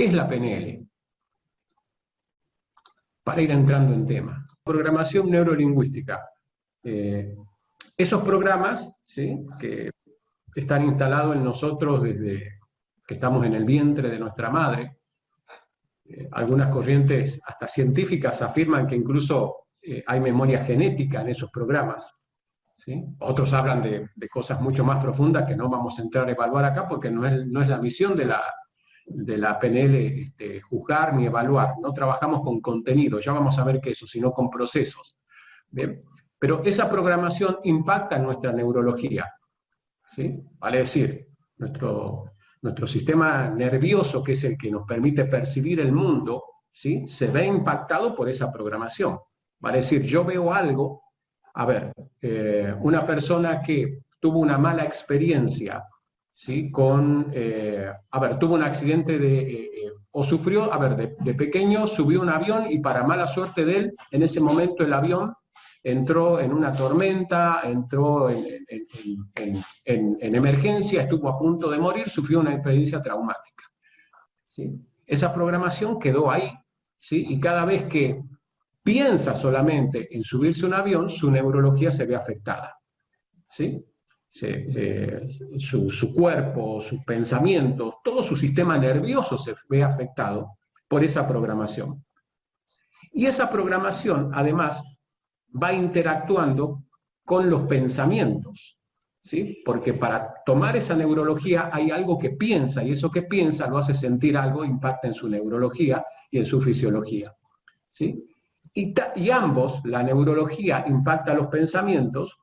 ¿Qué es la PNL? Para ir entrando en tema. Programación neurolingüística. Esos programas, ¿sí?, que están instalados en nosotros desde que estamos en el vientre de nuestra madre. Algunas corrientes hasta científicas afirman que incluso hay memoria genética en esos programas, ¿sí? Otros hablan de cosas mucho más profundas que no vamos a entrar a evaluar acá porque no es la misión de la PNL juzgar ni evaluar. No trabajamos con contenido, ya vamos a ver qué es eso, sino con procesos. Bien. Pero esa programación impacta en nuestra neurología, ¿sí? Vale decir, nuestro sistema nervioso, que es el que nos permite percibir el mundo, ¿sí?, se ve impactado por esa programación. Vale decir, yo veo algo, a ver, una persona que tuvo una mala experiencia, ¿sí?, tuvo un accidente o sufrió, de pequeño subió un avión y para mala suerte de él, en ese momento el avión entró en una tormenta, entró en emergencia, estuvo a punto de morir, sufrió una experiencia traumática, ¿sí? Esa programación quedó ahí, ¿sí? Y cada vez que piensa solamente en subirse a un avión, su neurología se ve afectada, ¿sí? Su cuerpo, sus pensamientos, todo su sistema nervioso se ve afectado por esa programación. Y esa programación, además, va interactuando con los pensamientos, ¿sí? Porque para tomar esa neurología hay algo que piensa, y eso que piensa lo hace sentir algo, impacta en su neurología y en su fisiología, ¿sí? Y ambos, la neurología impacta los pensamientos.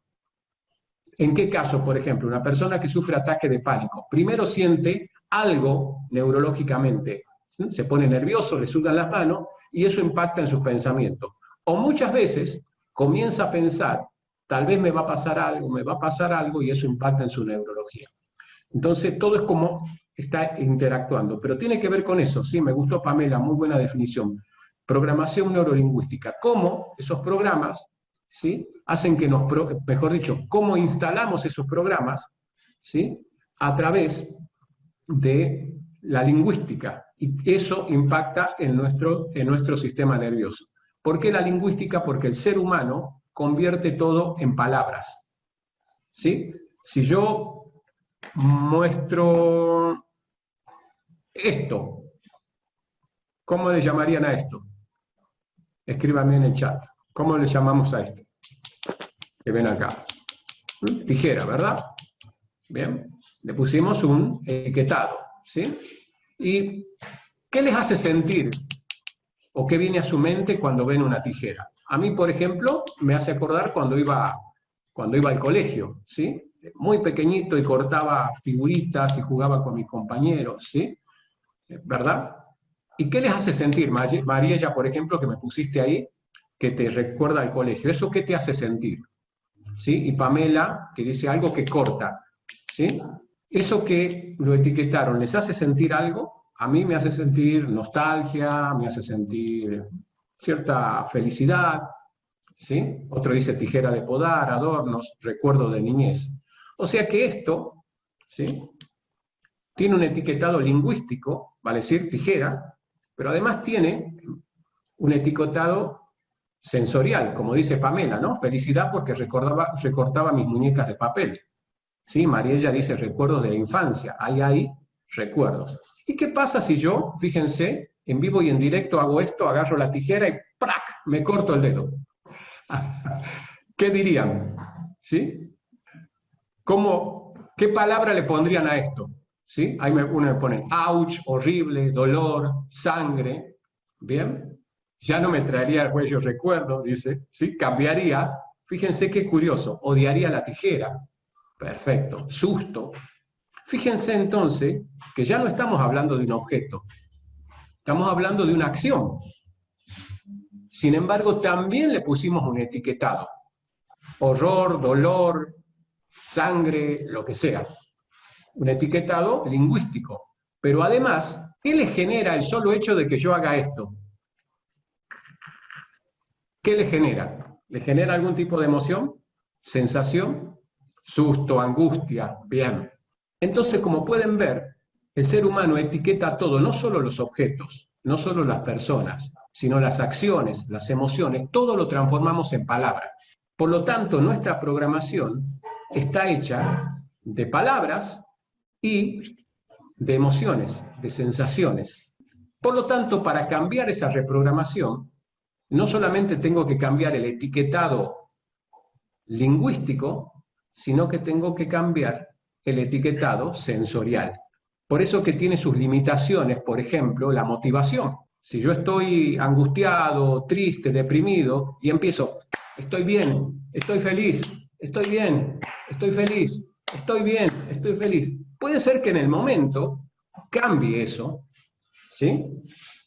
¿En qué caso, por ejemplo, una persona que sufre ataque de pánico? Primero siente algo neurológicamente, ¿sí? Se pone nervioso, le sudan las manos, y eso impacta en sus pensamientos. O muchas veces comienza a pensar, tal vez me va a pasar algo, y eso impacta en su neurología. Entonces, todo es como está interactuando, pero tiene que ver con eso, sí, me gustó, Pamela, muy buena definición. Programación neurolingüística, cómo esos programas, ¿sí?, hacen que mejor dicho, cómo instalamos esos programas, ¿sí?, a través de la lingüística, y eso impacta en nuestro sistema nervioso. ¿Por qué la lingüística? Porque el ser humano convierte todo en palabras, ¿sí? Si yo muestro esto, ¿cómo le llamarían a esto? Escríbanme en el chat. ¿Cómo le llamamos a esto? Que ven acá. Tijera, ¿verdad? Bien. Le pusimos un etiquetado, ¿sí? ¿Y qué les hace sentir? ¿O qué viene a su mente cuando ven una tijera? A mí, por ejemplo, me hace acordar cuando iba al colegio, ¿sí? Muy pequeñito y cortaba figuritas y jugaba con mis compañeros, ¿sí? ¿Verdad? ¿Y qué les hace sentir? Mariella, por ejemplo, que me pusiste ahí, que te recuerda al colegio. ¿Eso qué te hace sentir? ¿Sí? Y Pamela, que dice algo que corta, ¿sí? Eso que lo etiquetaron, ¿les hace sentir algo? A mí me hace sentir nostalgia, me hace sentir cierta felicidad, ¿sí? Otro dice tijera de podar, adornos, recuerdo de niñez. O sea que esto, ¿sí?, tiene un etiquetado lingüístico, vale decir tijera, pero además tiene un etiquetado sensorial, como dice Pamela, ¿no? Felicidad porque recortaba mis muñecas de papel. ¿Sí? Mariella dice recuerdos de la infancia. Hay recuerdos. ¿Y qué pasa si yo, fíjense, en vivo y en directo hago esto, agarro la tijera y ¡prac!, me corto el dedo? ¿Qué dirían? ¿Sí? ¿Qué palabra le pondrían a esto? ¿Sí? Ahí uno me pone ouch, horrible, dolor, sangre. ¿Bien? Ya no me traería el cuello recuerdo, dice. ¿Sí? Cambiaría. Fíjense qué curioso. Odiaría la tijera. Perfecto. Susto. Fíjense entonces que ya no estamos hablando de un objeto. Estamos hablando de una acción. Sin embargo, también le pusimos un etiquetado. Horror, dolor, sangre, lo que sea. Un etiquetado lingüístico. Pero además, ¿qué le genera el solo hecho de que yo haga esto? ¿Qué le genera? ¿Le genera algún tipo de emoción? ¿Sensación? Susto, angustia. Bien. Entonces, como pueden ver, El ser humano etiqueta todo, no solo los objetos, no solo las personas, sino las acciones, las emociones, todo lo transformamos en palabras. Por lo tanto, nuestra programación está hecha de palabras y de emociones, de sensaciones. Por lo tanto, para cambiar esa reprogramación, no solamente tengo que cambiar el etiquetado lingüístico, sino que tengo que cambiar el etiquetado sensorial. Por eso que tiene sus limitaciones, por ejemplo, la motivación. Si yo estoy angustiado, triste, deprimido, y empiezo, estoy bien, estoy feliz, estoy bien, estoy feliz, estoy bien, estoy feliz. Puede ser que en el momento cambie eso, ¿sí?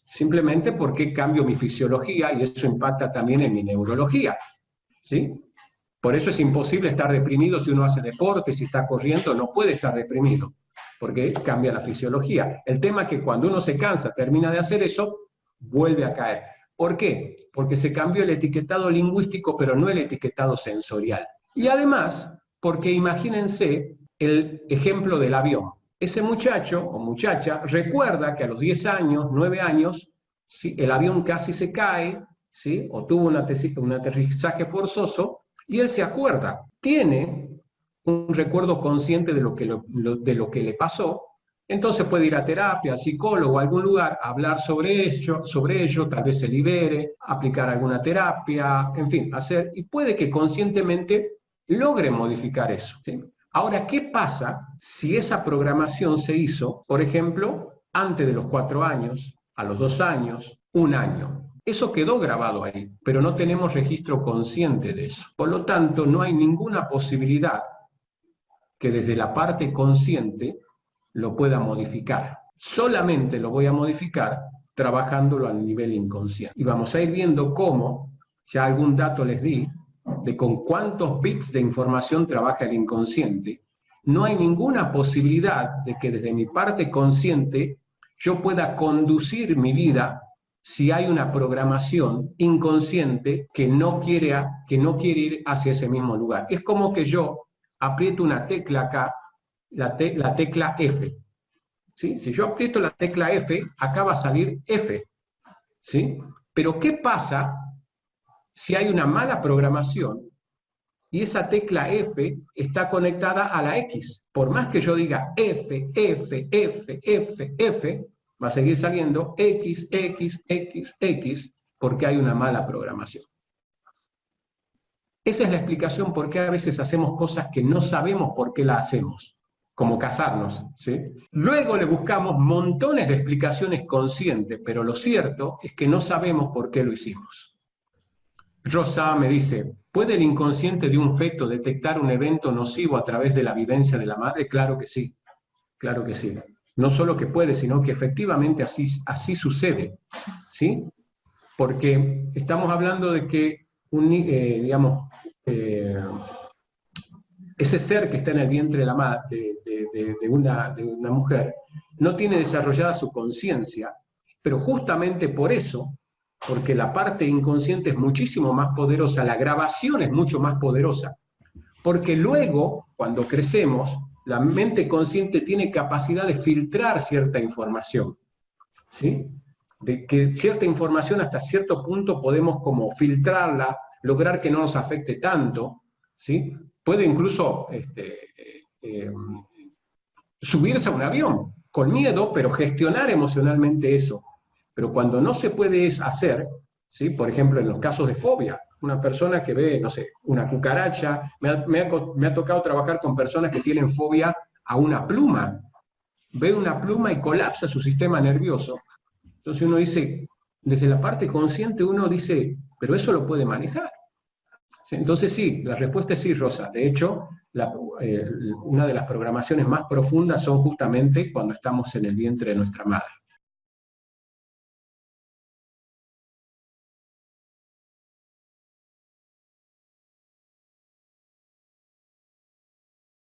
Simplemente porque cambio mi fisiología y eso impacta también en mi neurología, ¿sí? Por eso es imposible estar deprimido si uno hace deporte, si está corriendo, no puede estar deprimido, porque cambia la fisiología. El tema es que cuando uno se cansa, termina de hacer eso, vuelve a caer. ¿Por qué? Porque se cambió el etiquetado lingüístico, pero no el etiquetado sensorial. Y además, porque imagínense el ejemplo del avión. Ese muchacho o muchacha recuerda que a los 10 años, 9 años, ¿sí?, el avión casi se cae, ¿sí?, o tuvo un aterrizaje forzoso, y él se acuerda, tiene un recuerdo consciente de lo que le pasó, entonces puede ir a terapia, al psicólogo, a algún lugar, a hablar sobre ello, tal vez se libere, aplicar alguna terapia, en fin, y puede que conscientemente logre modificar eso, ¿sí? Ahora, ¿qué pasa si esa programación se hizo, por ejemplo, antes de los 4 años, a los 2 años, 1 año? Eso quedó grabado ahí, pero no tenemos registro consciente de eso. Por lo tanto, no hay ninguna posibilidad que desde la parte consciente lo pueda modificar. Solamente lo voy a modificar trabajándolo a nivel inconsciente. Y vamos a ir viendo cómo, ya algún dato les di, de con cuántos bits de información trabaja el inconsciente. No hay ninguna posibilidad de que desde mi parte consciente yo pueda conducir mi vida si hay una programación inconsciente que no quiere ir hacia ese mismo lugar. Es como que yo aprieto una tecla acá, la tecla F. ¿Sí? Si yo aprieto la tecla F, acá va a salir F. ¿Sí? Pero ¿qué pasa si hay una mala programación y esa tecla F está conectada a la X? Por más que yo diga F, F, F, F, F, va a seguir saliendo X, X, X, X, porque hay una mala programación. Esa es la explicación por qué a veces hacemos cosas que no sabemos por qué las hacemos, como casarnos, ¿sí? Luego le buscamos montones de explicaciones conscientes, pero lo cierto es que no sabemos por qué lo hicimos. Rosa me dice, ¿puede el inconsciente de un feto detectar un evento nocivo a través de la vivencia de la madre? Claro que sí, claro que sí. No solo que puede, sino que efectivamente así sucede, ¿sí? Porque estamos hablando de que ese ser que está en el vientre de una mujer no tiene desarrollada su conciencia, pero justamente por eso, porque la parte inconsciente es muchísimo más poderosa, la grabación es mucho más poderosa, porque luego, cuando crecemos, la mente consciente tiene capacidad de filtrar cierta información, ¿sí? De que cierta información hasta cierto punto podemos como filtrarla, lograr que no nos afecte tanto, ¿sí? Puede incluso subirse a un avión con miedo, pero gestionar emocionalmente eso. Pero cuando no se puede hacer, ¿sí? Por ejemplo, en los casos de fobia, una persona que ve, no sé, una cucaracha, me ha tocado trabajar con personas que tienen fobia a una pluma, ve una pluma y colapsa su sistema nervioso. Entonces uno dice, desde la parte consciente uno dice, pero eso lo puede manejar. Entonces sí, la respuesta es sí, Rosa. De hecho, una de las programaciones más profundas son justamente cuando estamos en el vientre de nuestra madre.